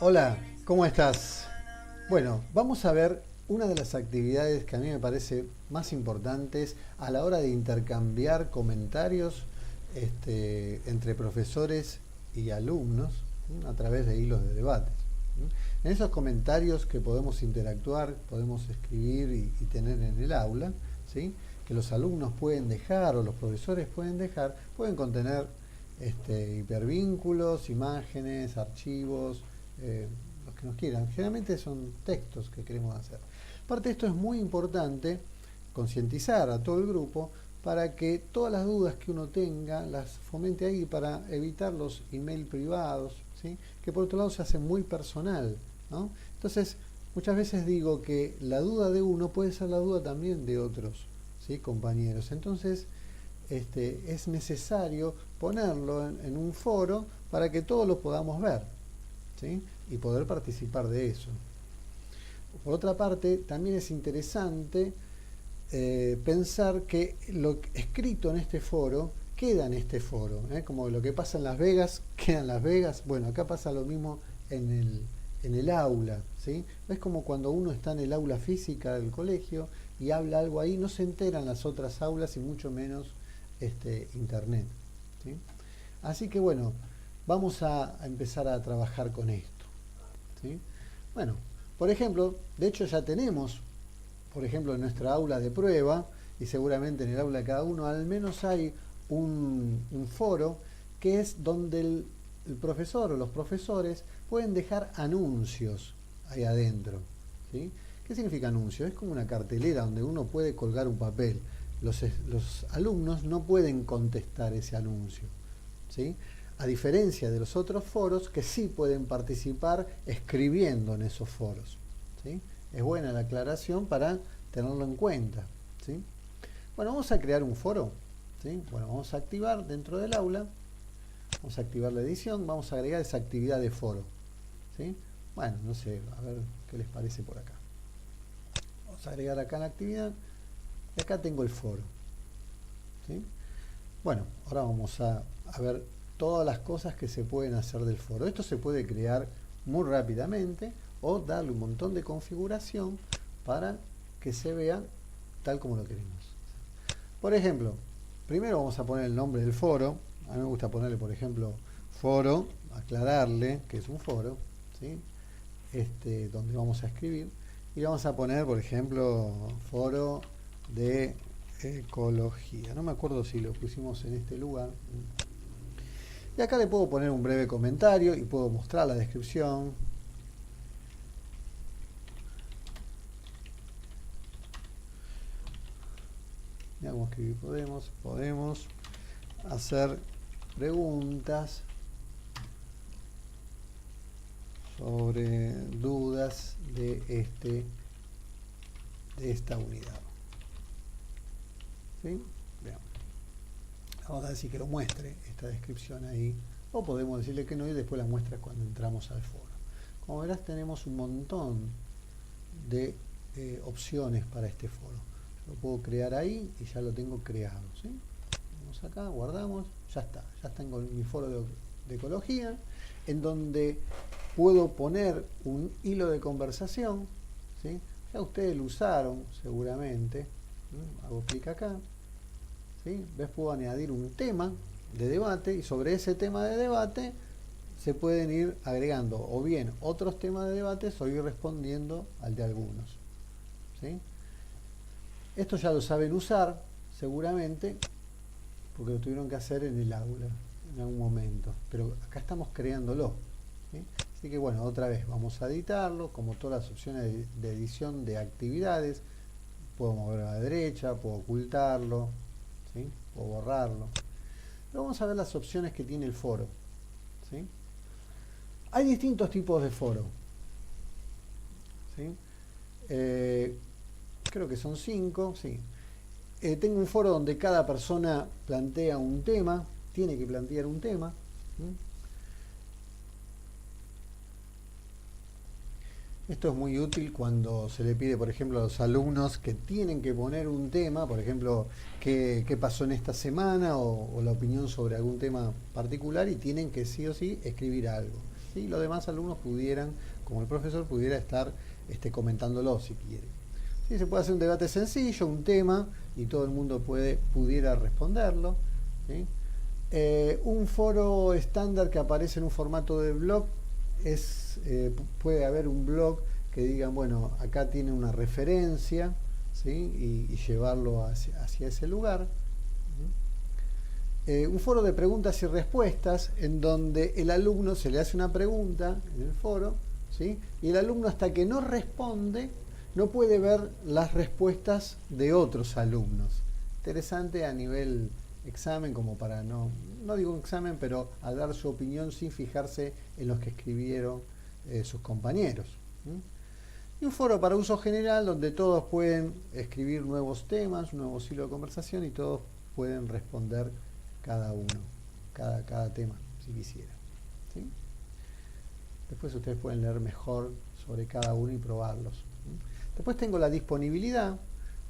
Hola, ¿cómo estás? Bueno, vamos a ver una de las actividades que a mí me parece más importantes a la hora de intercambiar comentarios entre profesores y alumnos, a través de hilos de debates. En esos comentarios que podemos interactuar, podemos escribir y tener en el aula, ¿sí? Que los alumnos pueden dejar o los profesores pueden dejar, pueden contener hipervínculos, imágenes, archivos, los que nos quieran. Generalmente son textos que queremos hacer. Aparte de esto es muy importante concientizar a todo el grupo para que todas las dudas que uno tenga las fomente ahí para evitar los email privados, ¿sí? Que por otro lado se hace muy personal, ¿no? Entonces, muchas veces digo que la duda de uno puede ser la duda también de otros, ¿sí? Compañeros. Entonces, es necesario ponerlo en un foro para que todos lo podamos ver, ¿sí? Y poder participar de eso. Por otra parte, también es interesante pensar que lo escrito en este foro queda en este foro, como lo que pasa en Las Vegas queda en Las Vegas. Bueno, acá pasa lo mismo en el aula, ¿sí? Es como cuando uno está en el aula física del colegio y habla algo ahí, no se enteran las otras aulas y mucho menos internet, ¿sí? Así que bueno, vamos a empezar a trabajar con esto, ¿sí? Bueno, por ejemplo, de hecho ya tenemos, por ejemplo, en nuestra aula de prueba, y seguramente en el aula de cada uno, al menos hay un foro que es donde el profesor o los profesores pueden dejar anuncios ahí adentro, ¿sí? ¿Qué significa anuncio? Es como una cartelera donde uno puede colgar un papel. Los alumnos no pueden contestar ese anuncio, ¿sí? A diferencia de los otros foros que sí pueden participar escribiendo en esos foros, ¿sí? Es buena la aclaración para tenerlo en cuenta, ¿sí? Bueno, vamos a crear un foro, ¿sí? Bueno, vamos a activar dentro del aula, vamos a activar la edición, vamos a agregar esa actividad de foro, ¿sí? Bueno, no sé, a ver qué les parece por acá. Vamos a agregar acá la actividad y acá tengo el foro, ¿sí? Bueno, ahora vamos a ver todas las cosas que se pueden hacer del foro. Esto se puede crear muy rápidamente o darle un montón de configuración para que se vea tal como lo queremos. Por ejemplo, primero vamos a poner el nombre del foro. A mí me gusta ponerle, por ejemplo, foro, aclararle que es un foro, ¿sí? Donde vamos a escribir. Y vamos a poner, por ejemplo, foro de ecología. No me acuerdo si lo pusimos en este lugar. Y acá le puedo poner un breve comentario y puedo mostrar la descripción. Mira cómo escribir podemos hacer preguntas sobre dudas de esta unidad, ¿sí? Veamos. Vamos a decir que lo muestre esta descripción ahí, o podemos decirle que no y después la muestra cuando entramos al foro. Como verás, tenemos un montón de opciones para este foro. Lo puedo crear ahí y ya lo tengo creado, ¿sí? Vamos acá, guardamos, ya tengo mi foro de ecología, en donde puedo poner un hilo de conversación, ¿sí? Ya ustedes lo usaron seguramente. Hago clic acá, ¿sí? ¿Ves? Puedo añadir un tema de debate y sobre ese tema de debate se pueden ir agregando o bien otros temas de debate o ir respondiendo al de algunos, ¿sí? Esto ya lo saben usar seguramente porque lo tuvieron que hacer en el aula en algún momento, pero acá estamos creándolo, ¿sí? Así que bueno, otra vez vamos a editarlo, como todas las opciones de edición de actividades. Puedo moverlo a la derecha, puedo ocultarlo, ¿sí? Puedo borrarlo. Pero vamos a ver las opciones que tiene el foro, ¿sí? Hay distintos tipos de foro, ¿sí? Creo que son 5, sí. Tengo un foro donde cada persona plantea un tema, tiene que plantear un tema, ¿sí? Esto es muy útil cuando se le pide, por ejemplo, a los alumnos que tienen que poner un tema, por ejemplo, qué pasó en esta semana o la opinión sobre algún tema particular y tienen que sí o sí escribir algo. ¿sí? Los demás alumnos pudieran, como el profesor, pudiera estar comentándolo si quiere. ¿Sí? Se puede hacer un debate sencillo, un tema, y todo el mundo pudiera responderlo. ¿Sí? Un foro estándar que aparece en un formato de blog puede haber un blog que digan, bueno, acá tiene una referencia, ¿sí? y llevarlo hacia ese lugar. Un foro de preguntas y respuestas en donde el alumno se le hace una pregunta en el foro, ¿sí? Y el alumno, hasta que no responde, no puede ver las respuestas de otros alumnos. Interesante a nivel examen, como para no digo un examen, pero a dar su opinión sin fijarse en los que escribieron sus compañeros. Y un foro para uso general donde todos pueden escribir nuevos temas, un nuevo hilo de conversación, y todos pueden responder cada uno, cada tema, si quisiera. ¿Sí? Después ustedes pueden leer mejor sobre cada uno y probarlos. Después tengo la disponibilidad.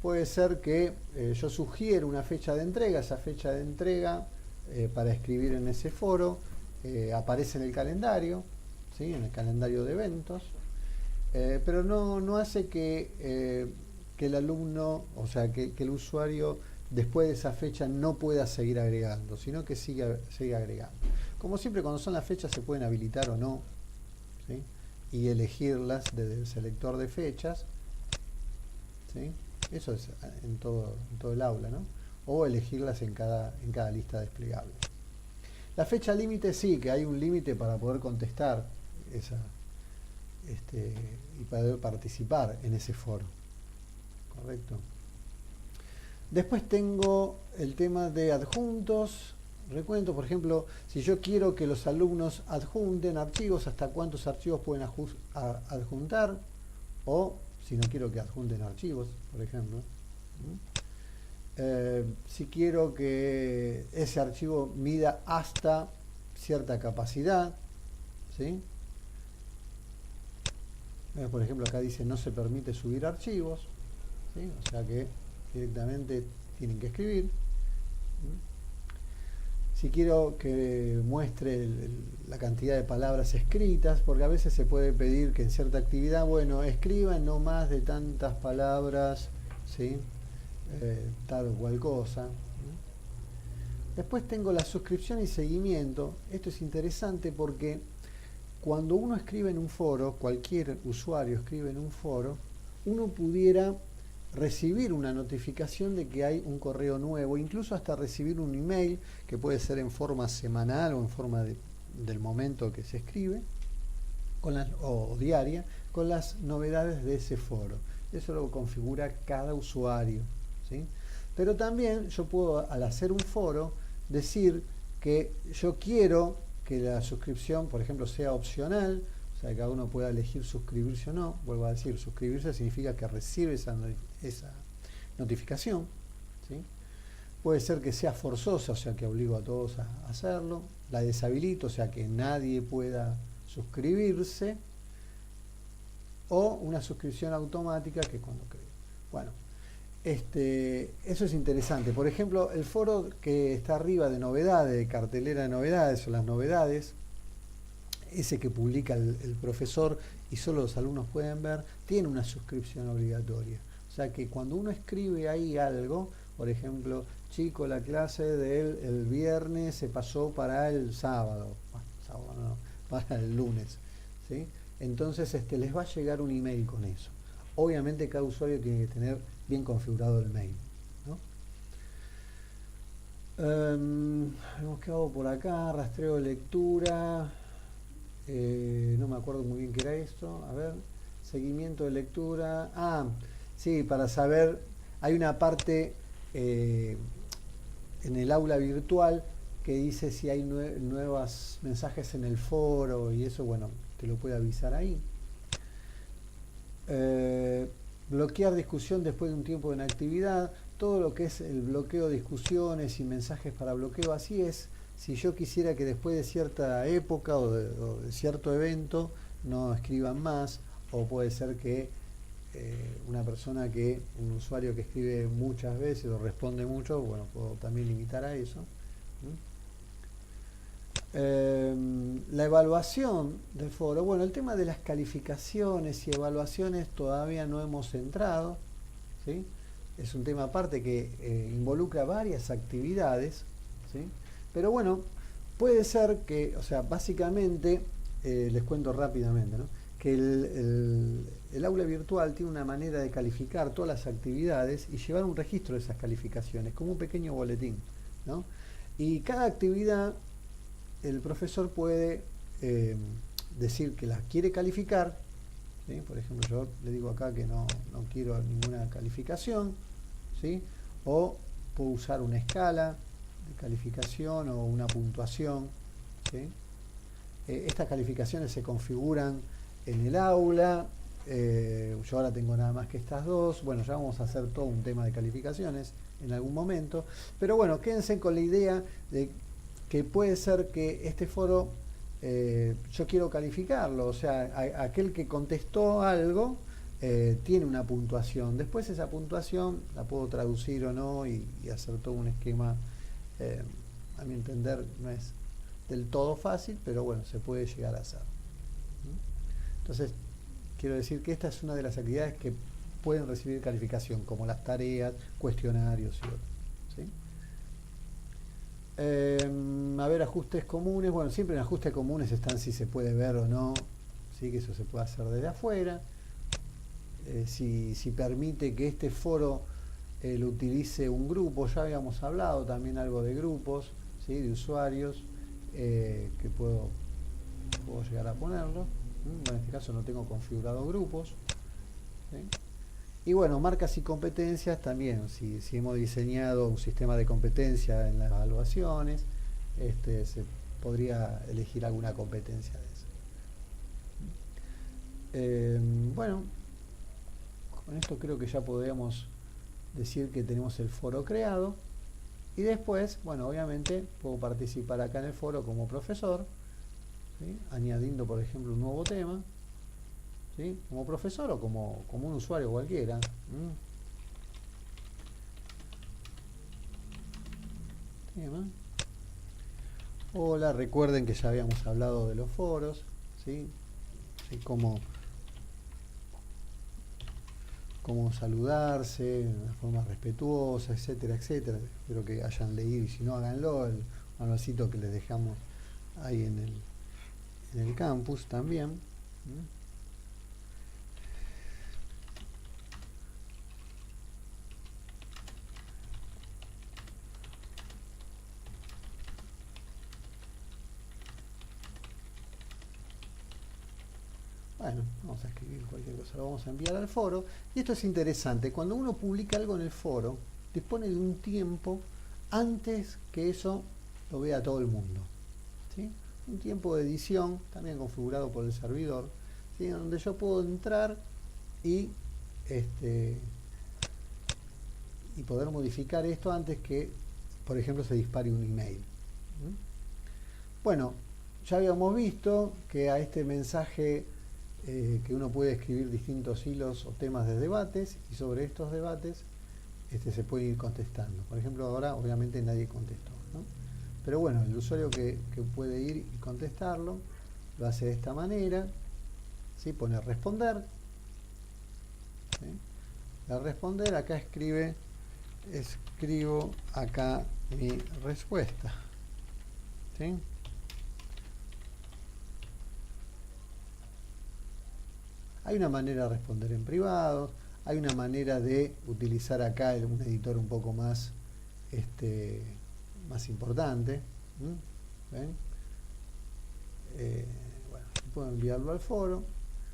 Puede ser que yo sugiero una fecha de entrega, esa fecha de entrega para escribir en ese foro aparece en el calendario, ¿sí? En el calendario de eventos, pero no hace que el alumno, o sea, que el usuario después de esa fecha no pueda seguir agregando, sino que sigue agregando. Como siempre, cuando son las fechas se pueden habilitar o no, ¿sí? Y elegirlas desde el selector de fechas, ¿sí? Eso es en todo el aula, ¿no? O elegirlas en cada lista desplegable. La fecha límite, sí, que hay un límite para poder contestar y poder participar en ese foro. ¿Correcto? Después tengo el tema de adjuntos. Recuento, por ejemplo, si yo quiero que los alumnos adjunten archivos, hasta cuántos archivos pueden adjuntar, o si no quiero que adjunten archivos, por ejemplo. Si quiero que ese archivo mida hasta cierta capacidad, ¿sí? Por ejemplo, acá dice no se permite subir archivos, ¿sí? O sea que directamente tienen que escribir. Si quiero que muestre la cantidad de palabras escritas, porque a veces se puede pedir que en cierta actividad, bueno, escriban no más de tantas palabras, ¿sí? Tal o cual cosa. Después tengo la suscripción y seguimiento. Esto es interesante porque cuando uno escribe en un foro, cualquier usuario escribe en un foro, uno pudiera recibir una notificación de que hay un correo nuevo, incluso hasta recibir un email que puede ser en forma semanal o en forma del momento que se escribe o diaria, con las novedades de ese foro. Eso lo configura cada usuario, ¿sí? Pero también yo puedo, al hacer un foro, decir que yo quiero que la suscripción, por ejemplo, sea opcional, o sea, que cada uno pueda elegir suscribirse o no. Vuelvo a decir, suscribirse significa que recibe esa notificación, ¿sí? Puede ser que sea forzosa, o sea, que obligo a todos a hacerlo. La deshabilito, o sea, que nadie pueda suscribirse. O una suscripción automática, que cuando creo. Bueno, eso es interesante. Por ejemplo, el foro que está arriba de novedades, de cartelera de novedades o las novedades, ese que publica el profesor y solo los alumnos pueden ver, tiene una suscripción obligatoria. O sea que cuando uno escribe ahí algo, por ejemplo, chico, la clase del viernes se pasó para el sábado, bueno, sábado no, para el lunes, ¿sí? Entonces les va a llegar un email con eso. Obviamente cada usuario tiene que tener bien configurado el mail, ¿no? Hemos quedado por acá, rastreo de lectura, no me acuerdo muy bien qué era esto, a ver, seguimiento de lectura, sí, para saber, hay una parte en el aula virtual que dice si hay nuevos mensajes en el foro y eso, bueno, te lo puede avisar ahí. Bloquear discusión después de un tiempo de inactividad, todo lo que es el bloqueo de discusiones y mensajes para bloqueo, así es. Si yo quisiera que después de cierta época o de cierto evento no escriban más, o puede ser que un usuario que escribe muchas veces o responde mucho, bueno, puedo también limitar a eso. La evaluación del foro. Bueno, el tema de las calificaciones y evaluaciones todavía no hemos entrado, ¿sí? Es un tema aparte que involucra varias actividades, ¿sí? Pero bueno, puede ser que, o sea, básicamente, les cuento rápidamente, ¿no? Que el aula virtual tiene una manera de calificar todas las actividades y llevar un registro de esas calificaciones, como un pequeño boletín, ¿no? Y cada actividad el profesor puede decir que las quiere calificar, ¿sí? Por ejemplo, yo le digo acá que no quiero ninguna calificación, ¿sí? O puedo usar una escala de calificación o una puntuación, ¿sí? Estas calificaciones se configuran en el aula. Yo ahora tengo nada más que estas dos. Bueno, ya vamos a hacer todo un tema de calificaciones en algún momento. Pero bueno, quédense con la idea de que puede ser que este foro yo quiero calificarlo, o sea, aquel que contestó algo tiene una puntuación. Después esa puntuación la puedo traducir o no y hacer todo un esquema. A mi entender no es del todo fácil, pero bueno, se puede llegar a hacer. Entonces, quiero decir que esta es una de las actividades que pueden recibir calificación, como las tareas, cuestionarios y otros, ¿sí? A ver, ajustes comunes. Bueno, siempre en ajustes comunes están si se puede ver o no, ¿sí? Que eso se puede hacer desde afuera. Si permite que este foro lo utilice un grupo, ya habíamos hablado también algo de grupos, ¿sí? De usuarios, que puedo llegar a ponerlo. Bueno, en este caso no tengo configurado grupos, ¿sí? Y bueno, marcas y competencias también, si hemos diseñado un sistema de competencia en las evaluaciones, se podría elegir alguna competencia de eso. Bueno, con esto creo que ya podríamos decir que tenemos el foro creado. Y después, bueno, obviamente puedo participar acá en el foro como profesor, ¿sí? Añadiendo, por ejemplo, un nuevo tema, ¿sí? Como profesor o como un usuario cualquiera. Tema. Hola, recuerden que ya habíamos hablado de los foros, ¿sí? ¿Sí? Cómo saludarse de una forma respetuosa, etcétera, etcétera. Espero que hayan leído y si no, háganlo. El manualcito que les dejamos ahí en el campus también. Bueno, vamos a escribir cualquier cosa, lo vamos a enviar al foro. Y esto es interesante, cuando uno publica algo en el foro, dispone de un tiempo antes que eso lo vea todo el mundo, ¿sí? Un tiempo de edición, también configurado por el servidor, ¿sí? Donde yo puedo entrar y poder modificar esto antes que, por ejemplo, se dispare un email. Bueno, ya habíamos visto que a este mensaje que uno puede escribir distintos hilos o temas de debates, y sobre estos debates se puede ir contestando. Por ejemplo, ahora obviamente nadie contestó, ¿no? Pero bueno, el usuario que puede ir y contestarlo lo hace de esta manera, ¿sí? Pone responder, ¿sí? Al responder acá escribo acá mi respuesta, ¿sí? Hay una manera de responder en privado, hay una manera de utilizar acá un editor un poco más, más importante. ¿Ven? Bueno, puedo enviarlo al foro.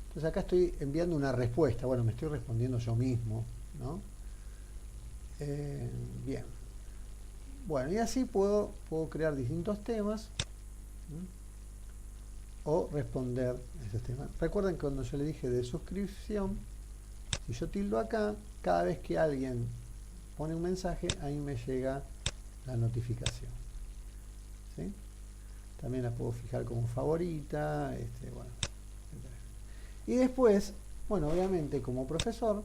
Entonces acá estoy enviando una respuesta. Bueno, me estoy respondiendo yo mismo, ¿no? Bien. Bueno, y así puedo crear distintos temas. O responder a esos temas. Recuerden que cuando yo le dije de suscripción, si yo tildo acá, cada vez que alguien pone un mensaje, ahí me llega la notificación, ¿sí? También la puedo fijar como favorita, bueno, etc. Y después, bueno, obviamente como profesor,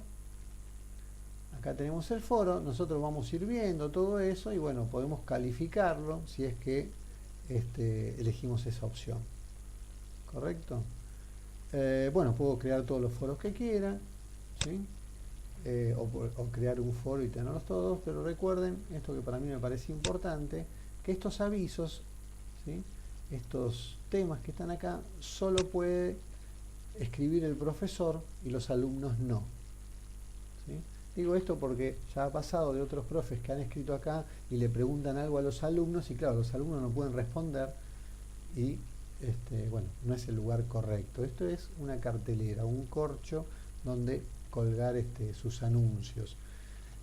acá tenemos el foro, nosotros vamos a ir viendo todo eso y bueno, podemos calificarlo si es que elegimos esa opción. ¿Correcto? Bueno, puedo crear todos los foros que quiera, ¿sí? O crear un foro y tenerlos todos, pero recuerden, esto que para mí me parece importante, que estos avisos, ¿sí? Estos temas que están acá, solo puede escribir el profesor y los alumnos no. ¿Sí? Digo esto porque ya ha pasado de otros profes que han escrito acá y le preguntan algo a los alumnos y claro, los alumnos no pueden responder y bueno, no es el lugar correcto. Esto es una cartelera, un corcho donde colgar sus anuncios,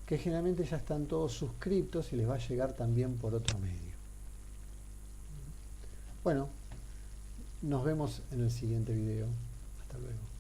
que generalmente ya están todos suscriptos y les va a llegar también por otro medio. Bueno, nos vemos en el siguiente video. Hasta luego.